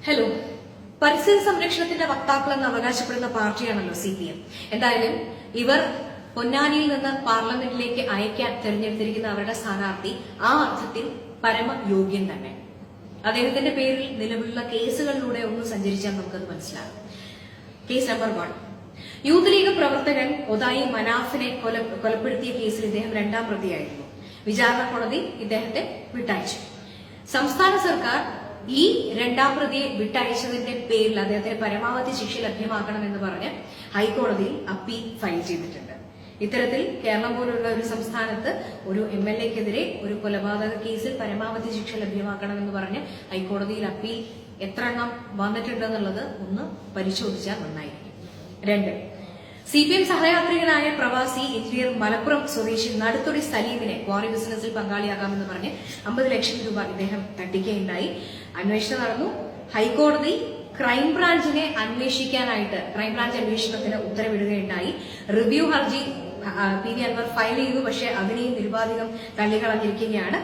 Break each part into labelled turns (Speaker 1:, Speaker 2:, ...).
Speaker 1: Hello, പരിസ്ഥിതി സംരക്ഷണത്തിന്റെ വക്താക്കളെന്ന് അവകാശപ്പെടുന്ന പാർട്ടിയാണല്ലോ CPM. എന്തായാലും ഇവർ പൊന്നാനിയിൽ നിന്ന് പാർലമെന്റിലേക്ക് അയക്കാൻ തെരഞ്ഞെടുത്തിരിക്കുന്ന അവരുടെ സ്ഥാനാർത്ഥി ആ അർത്ഥത്തിൽ പരമയോഗ്യൻ തന്നെ. അദ്ദേഹത്തിന്റെ പേരിൽ നിലവിലുള്ള കേസുകളിലൂടെ ഒന്ന് സഞ്ചരിച്ചാൽ നമുക്കത് മനസ്സിലാകും. കേസ് നമ്പർ 1, യൂത്ത് ലീഗ് പ്രവർത്തകൻ ഒതായി മനാഫിനെ കൊലപ്പെടുത്തിയ കേസിൽ ഇദ്ദേഹം 2ാം പ്രതിയായിരുന്നു. വിചാരണ കോടതി ഇദ്ദേഹത്തെ വിട്ടയച്ചു. സംസ്ഥാന സർക്കാർ ഈ 2ാം പ്രതിയെ വിട്ടയച്ചതിന്റെ പേരിൽ അദ്ദേഹത്തിന് പരമാവധി ശിക്ഷ ലഭ്യമാക്കണമെന്ന് പറഞ്ഞ് ഹൈക്കോടതിയിൽ അപ്പീൽ ഫയൽ ചെയ്തിട്ടുണ്ട്. ഇത്തരത്തിൽ കേരളം പോലുള്ള ഒരു സംസ്ഥാനത്ത് ഒരു MLA-ക്കെതിരെ ഒരു കൊലപാതക കേസിൽ പരമാവധി ശിക്ഷ ലഭ്യമാക്കണമെന്ന് പറഞ്ഞ് ഹൈക്കോടതിയിൽ അപ്പീൽ എത്ര എണ്ണം വന്നിട്ടുണ്ടെന്നുള്ളത് ഒന്ന് പരിശോധിച്ചാൽ നന്നായിരിക്കും. 2, CPM സഹയാത്രികനായ പ്രവാസി എഞ്ചിനീയർ മലപ്പുറം സ്വദേശി നടുത്തൊടി സലീമിനെ ക്വാറി ബിസിനസിൽ പങ്കാളിയാകാമെന്ന് പറഞ്ഞ് 50 ലക്ഷം രൂപ ഇദ്ദേഹം തട്ടിക്കുകയുണ്ടായി. അന്വേഷണം നടന്നു. ഹൈക്കോടതി ക്രൈംബ്രാഞ്ചിനെ അന്വേഷിക്കാനായിട്ട് ക്രൈംബ്രാഞ്ച് അന്വേഷണത്തിന് ഉത്തരവിടുകയുണ്ടായി. റിവ്യൂ ഹർജി PV അൻവർ ഫയൽ ചെയ്തു. പക്ഷെ അതിനെയും നിരുപാധികം തള്ളിക്കളഞ്ഞിരിക്കുകയാണ്.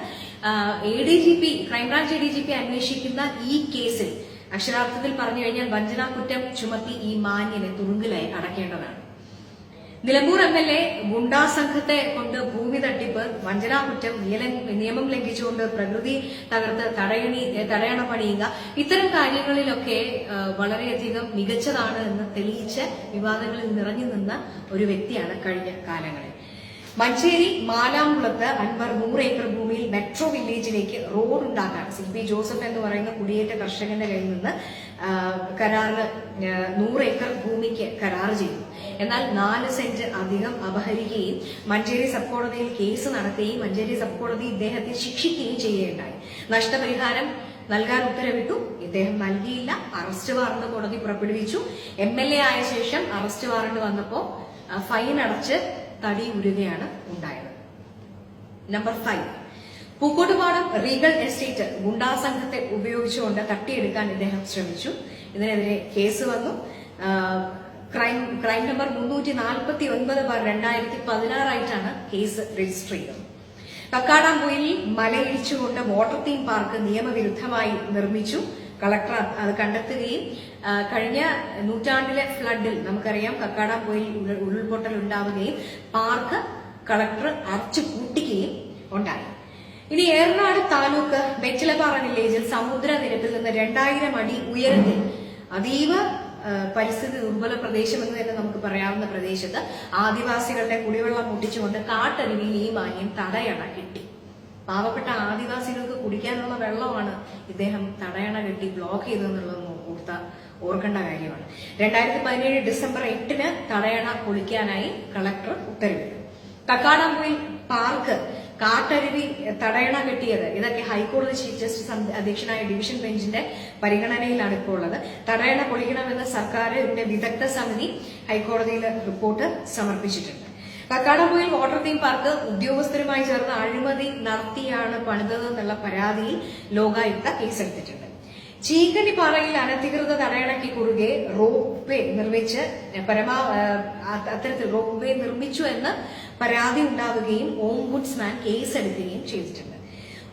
Speaker 1: ക്രൈംബ്രാഞ്ച് ADGP അന്വേഷിക്കുന്ന ഈ കേസിൽ അക്ഷരാർത്ഥത്തിൽ പറഞ്ഞു കഴിഞ്ഞാൽ വഞ്ചനാ കുറ്റം ചുമത്തി ഈ മാന്യനെ തുറുങ്കിലായി അടയ്ക്കേണ്ടതാണ്. നിലമ്പൂർ MLA ഗുണ്ടാ സംഘത്തെ കൊണ്ട് ഭൂമി തട്ടിപ്പ്, വഞ്ചനാ കുറ്റം, നിയമം ലംഘിച്ചുകൊണ്ട് പ്രകൃതി തകർത്ത് തടയണ പണിയുക, ഇത്തരം കാര്യങ്ങളിലൊക്കെ വളരെയധികം മികച്ചതാണ് എന്ന് തെളിയിച്ച വിവാദങ്ങളിൽ നിറഞ്ഞു നിന്ന ഒരു വ്യക്തിയാണ് കഴിഞ്ഞ കാലങ്ങളിൽ. മഞ്ചേരി മാലാംകുളത്ത് അൻവർ 100 ഏക്കർ ഭൂമിയിൽ മെട്രോ വില്ലേജിലേക്ക് റോഡ് ഉണ്ടാക്കാൻ CP ജോസഫ് എന്ന് പറയുന്ന കുടിയേറ്റ കർഷകന്റെ കയ്യിൽ നിന്ന് കരാറ് 100 ഏക്കർ ഭൂമിക്ക് കരാർ ചെയ്തു. എന്നാൽ 4 സെന്റ് അധികം അപഹരിക്കുകയും മഞ്ചേരി സബ് കോടതിയിൽ കേസ് നടത്തുകയും മഞ്ചേരി സബ് കോടതി ഇദ്ദേഹത്തെ ശിക്ഷിക്കുകയും ചെയ്യുകയുണ്ടായി. നഷ്ടപരിഹാരം നൽകാൻ ഉത്തരവിട്ടു. ഇദ്ദേഹം നൽകിയില്ല. അറസ്റ്റ് വാറണ്ട് കോടതി പുറപ്പെടുവിച്ചു. MLA ആയ ശേഷം അറസ്റ്റ് വാറണ്ട് വന്നപ്പോ ഫൈൻ അടച്ച് തടി ഉരുകയാണ് ഉണ്ടായത്. നമ്പർ 5, പൂക്കോട്ടുപാടം റീഗൽ എസ്റ്റേറ്റ് ഗുണ്ടാ സംഘത്തെ ഉപയോഗിച്ചുകൊണ്ട് തട്ടിയെടുക്കാൻ ഇദ്ദേഹം ശ്രമിച്ചു. ഇതിനെതിരെ കേസ് വന്നു. ക്രൈം നമ്പർ 349/2016 ആയിട്ടാണ് കേസ് രജിസ്റ്റർ ചെയ്തത്. കക്കാടാംപൊയിൽ മലയിടിച്ചുകൊണ്ട് വാട്ടർ തീം പാർക്ക് നിയമവിരുദ്ധമായി നിർമ്മിച്ചു. കളക്ടർ അത് കണ്ടെത്തുകയും കഴിഞ്ഞ നൂറ്റാണ്ടിലെ ഫ്ലഡിൽ നമുക്കറിയാം കക്കാടാംപൊയിൽ ഉരുൾപൊട്ടൽ ഉണ്ടാവുകയും പാർക്ക് കളക്ടർ അടച്ചു പൂട്ടിക്കുകയും ഉണ്ടായി. ഇനി ഏറനാട് താലൂക്ക് വെറ്റിലപ്പാറ വില്ലേജിൽ സമുദ്രനിരപ്പിൽ നിന്ന് 2000 അടി ഉയരത്തിൽ അതീവ പരിസ്ഥിതി ദുർബല പ്രദേശം എന്ന് തന്നെ നമുക്ക് പറയാവുന്ന പ്രദേശത്ത് ആദിവാസികളുടെ കുടിവെള്ളം മുട്ടിച്ചുകൊണ്ട് കാട്ടരുവിയിൽ ഈ മാന്യം തടയണ കെട്ടി. പാവപ്പെട്ട ആദിവാസികൾക്ക് കുടിക്കാനുള്ള വെള്ളമാണ് ഇദ്ദേഹം തടയണ കെട്ടി ബ്ലോക്ക് ചെയ്തെന്നുള്ളത് ഓർക്കേണ്ട കാര്യമാണ്. 2017 ഡിസംബർ 8 തടയണ പൊളിക്കാനായി കളക്ടർ ഉത്തരവിട്ടു. കക്കാടാംപൊയിൽ പാർക്ക് കാട്ടരുവി തടയണ കെട്ടിയത് ഇതൊക്കെ ഹൈക്കോടതി ചീഫ് ജസ്റ്റിസ് അധ്യക്ഷനായ ഡിവിഷൻ ബെഞ്ചിന്റെ പരിഗണനയിലാണ് ഇപ്പോൾ ഉള്ളത്. തടയണ പൊളിക്കണമെന്ന് സർക്കാരിന്റെ വിദഗ്ധ സമിതി ഹൈക്കോടതിയിൽ റിപ്പോർട്ട് സമർപ്പിച്ചിട്ടുണ്ട്. കക്കാടാംപൊയിൽ വാട്ടർ തീം പാർക്ക് ഉദ്യോഗസ്ഥരുമായി ചേർന്ന് അഴിമതി നടത്തിയാണ് പണിതതെന്നുള്ള പരാതിയിൽ ലോകായുക്ത കേസെടുത്തിട്ടുണ്ട്. ചീങ്കണിപ്പാറയിൽ അനധികൃത തടയണയ്ക്ക് കുറുകെ റോപ്പ് വേ നിർമ്മിച്ചു എന്ന് പരാതി ഉണ്ടാവുകയും ഓംബുഡ്സ്മാൻ കേസെടുക്കുകയും ചെയ്തിട്ടുണ്ട്.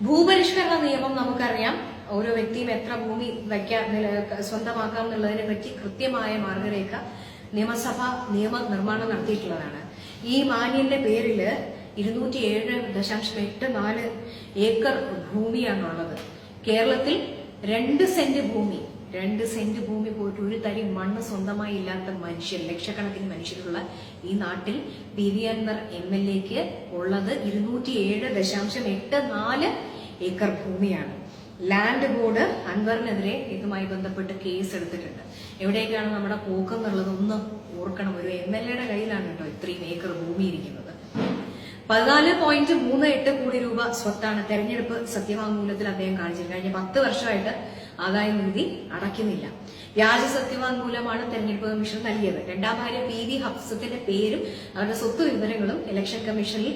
Speaker 1: ഭൂപരിഷ്കരണ നിയമം നമുക്കറിയാം. ഓരോ വ്യക്തിയും എത്ര ഭൂമി സ്വന്തമാക്കാം എന്നുള്ളതിനെ പറ്റി കൃത്യമായ മാർഗരേഖ നിയമസഭ നിയമനിർമ്മാണം നടത്തിയിട്ടുള്ളതാണ്. ഈ മാന്യന്റെ പേരില് 207.84 ഏക്കർ ഭൂമിയാണുള്ളത്. കേരളത്തിൽ 2 സെന്റ് ഭൂമി പോയിട്ട് ഒരു തരി മണ്ണ് സ്വന്തമായി ഇല്ലാത്ത മനുഷ്യർ, ലക്ഷക്കണക്കിന് മനുഷ്യരുള്ള ഈ നാട്ടിൽ PV അൻവർ MLA-ക്ക് ഉള്ളത് 207.84 ഏക്കർ ഭൂമിയാണ്. ലാൻഡ് ബോർഡ് അൻവറിനെതിരെ ഇതുമായി ബന്ധപ്പെട്ട് കേസ് എടുത്തിട്ടുണ്ട്. എവിടേക്കാണ് നമ്മുടെ പോക്കെന്നുള്ളത് ഒന്ന് ഓർക്കണം. ഒരു MLA-യുടെ കയ്യിലാണ് കേട്ടോ ഇത്രയും ഏക്കർ ഭൂമി ഇരിക്കുന്നത്. 14.38 കോടി രൂപ സ്വത്താണ് തെരഞ്ഞെടുപ്പ് സത്യവാങ്മൂലത്തിൽ അദ്ദേഹം കാണിച്ചത്. കഴിഞ്ഞ 10 വർഷമായിട്ട് ആദായ നികുതി അടയ്ക്കുന്നില്ല. വ്യാജ സത്യവാങ്മൂലമാണ് തെരഞ്ഞെടുപ്പ് കമ്മീഷൻ നൽകിയത്. 2ാം ഭാര്യ PV ഹഫ്സത്തിന്റെ പേരും അവരുടെ സ്വത്ത് വിവരങ്ങളും ഇലക്ഷൻ കമ്മീഷനിൽ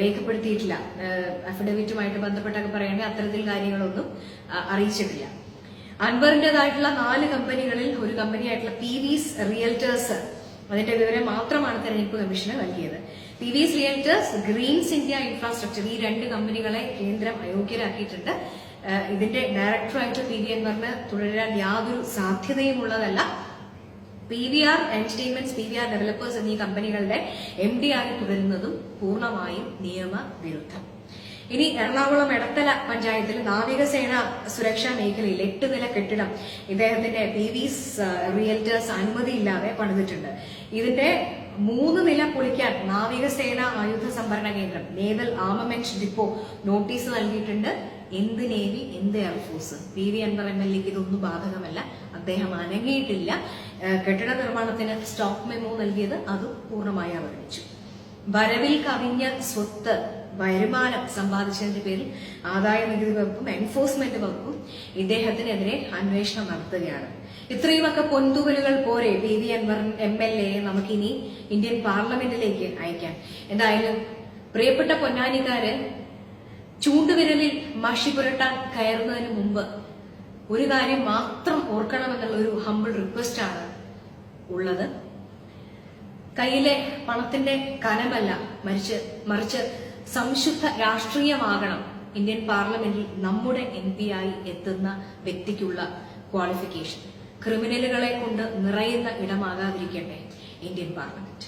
Speaker 1: രേഖപ്പെടുത്തിയിട്ടില്ല. അഫിഡവിറ്റുമായിട്ട് ബന്ധപ്പെട്ടൊക്കെ പറയുകയാണെങ്കിൽ അത്തരത്തിൽ കാര്യങ്ങളൊന്നും അറിയിച്ചിട്ടില്ല. അൻവറിന്റേതായിട്ടുള്ള 4 കമ്പനികളിൽ ഒരു കമ്പനിയായിട്ടുള്ള PV's റിയൽറ്റേഴ്സ് അതിന്റെ വിവരം മാത്രമാണ് തെരഞ്ഞെടുപ്പ് കമ്മീഷന് നൽകിയത്. PV's realtors, Green's India infrastructure ഈ 2 കമ്പനികളെ കേന്ദ്രം അയോഗ്യരാക്കിയിട്ടുണ്ട്. ഇതിന്റെ ഡയറക്ടറായിട്ട് PV അൻവറിന് തുടരാൻ യാതൊരു സാധ്യതയും ഉള്ളതല്ല. PVR എന്റർടൈൻമെന്റ്സ്, PVR ഡെവലപ്പേഴ്സ് എന്നീ കമ്പനികളുടെ MD ആയി തുടരുന്നതും പൂർണ്ണമായും നിയമവിരുദ്ധം. ഇനി എറണാകുളം എടത്തല പഞ്ചായത്തിൽ നാവികസേന സുരക്ഷാ മേഖലയിൽ 8 നില കെട്ടിടം ഇദ്ദേഹത്തിന്റെ PV's റിയൽറ്റേഴ്സ് അനുമതിയില്ലാതെ പണിതിട്ടുണ്ട്. ഇതിന്റെ 3 നില പൊളിക്കാൻ നാവികസേന ആയുധ സംഭരണ കേന്ദ്രം, നേവൽ ആർമമെന്റ് ഡിപ്പോ നോട്ടീസ് നൽകിയിട്ടുണ്ട്. എന്ത് നേവി, എന്ത് എയർഫോഴ്സ്? PV അൻവർ MLA ഇതൊന്നും ബാധകമല്ല. അദ്ദേഹം അനങ്ങിയിട്ടില്ല. കെട്ടിട നിർമ്മാണത്തിന് സ്റ്റോപ്പ് മെമ്മോ നൽകിയത് അതും പൂർണ്ണമായി അവഗണിച്ചു. വരവിൽ കവിഞ്ഞ സ്വത്ത് വരുമാനം സമ്പാദിച്ചതിന്റെ പേരിൽ ആദായ നികുതി വകുപ്പും എൻഫോഴ്സ്മെന്റ് വകുപ്പും ഇദ്ദേഹത്തിനെതിരെ അന്വേഷണം നടത്തുകയാണ്. ഇത്രയുമൊക്കെ പൊന്തുവലുകൾ പോരെ PV അൻവർ MLA നമുക്കിനി ഇന്ത്യൻ പാർലമെന്റിലേക്ക് അയക്കാൻ? എന്തായാലും പ്രിയപ്പെട്ട പൊന്നാനിക്കാര് ചൂണ്ടുവിരലിൽ മഷി പുരട്ടാൻ കയറുന്നതിന് മുമ്പ് ഒരു കാര്യം മാത്രം ഓർക്കണമെന്നുള്ള ഒരു ഹമ്പിൾ റിക്വസ്റ്റ് ആണ് ഉള്ളത്. കയ്യിലെ പണത്തിന്റെ കനമല്ല, മറിച്ച് സംശുദ്ധ രാഷ്ട്രീയമാകണം ഇന്ത്യൻ പാർലമെന്റിൽ നമ്മുടെ MP ആയി എത്തുന്ന വ്യക്തിക്കുള്ള ക്വാളിഫിക്കേഷൻ. ക്രിമിനലുകളെ കൊണ്ട് നിറയുന്ന ഇടമാകാതിരിക്കട്ടെ ഇന്ത്യൻ പാർലമെന്റ്.